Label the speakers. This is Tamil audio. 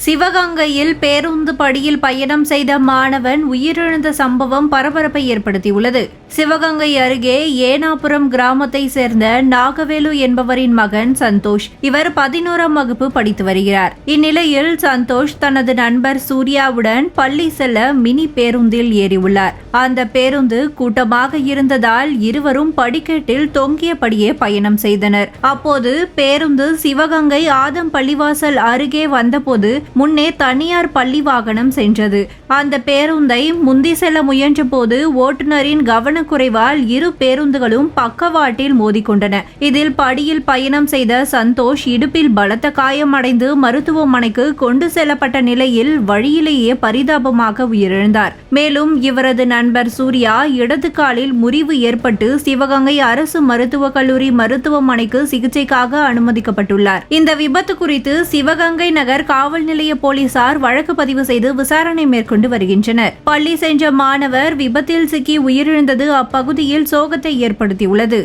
Speaker 1: சிவகங்கையில் பேருந்து படியில் பயணம் செய்த மாணவன் உயிரிழந்த சம்பவம் பரபரப்பை ஏற்படுத்தியுள்ளது. சிவகங்கை அருகே ஏனாபுரம் கிராமத்தை சேர்ந்த நாகவேலு என்பவரின் மகன் சந்தோஷ். இவர் 11ஆம் வகுப்பு படித்து வருகிறார். இந்நிலையில் சந்தோஷ் தனது நண்பர் சூர்யாவுடன் பள்ளி செல்ல மினி பேருந்தில் ஏறியுள்ளார். அந்த பேருந்து கூட்டமாக இருந்ததால் இருவரும் படிக்கட்டில் தொங்கியபடியே பயணம் செய்தனர். அப்போது பேருந்து சிவகங்கை ஆதம் பள்ளிவாசல் அருகே வந்தபோது முன்னே தனியார் பள்ளி வாகனம் சென்றது. அந்த பேருந்தை முந்தி செல்ல முயன்ற போது ஓட்டுநரின் கவனக்குறைவால் இரு பேருந்துகளும் பக்கவாட்டில் மோதிக்கொண்டன. இதில் படியில் பயணம் செய்த சந்தோஷ் இடுப்பில் பலத்த காயமடைந்து மருத்துவமனைக்கு கொண்டு செல்லப்பட்ட நிலையில் வழியிலேயே பரிதாபமாக உயிரிழந்தார். மேலும் இவரது நண்பர் சூர்யா இடது காலில் முறிவு ஏற்பட்டு சிவகங்கை அரசு மருத்துவக் கல்லூரி மருத்துவமனைக்கு சிகிச்சைக்காக அனுமதிக்கப்பட்டுள்ளார். இந்த விபத்து குறித்து சிவகங்கை நகர் காவல் நிலைய போலீசார் வழக்கு பதிவு செய்து விசாரணை மேற்கொண்டு வருகின்றனர். பள்ளி சென்ற மாணவர் விபத்தில் சிக்கி உயிரிழந்தது அப்பகுதியில் சோகத்தை ஏற்படுத்தியுள்ளது.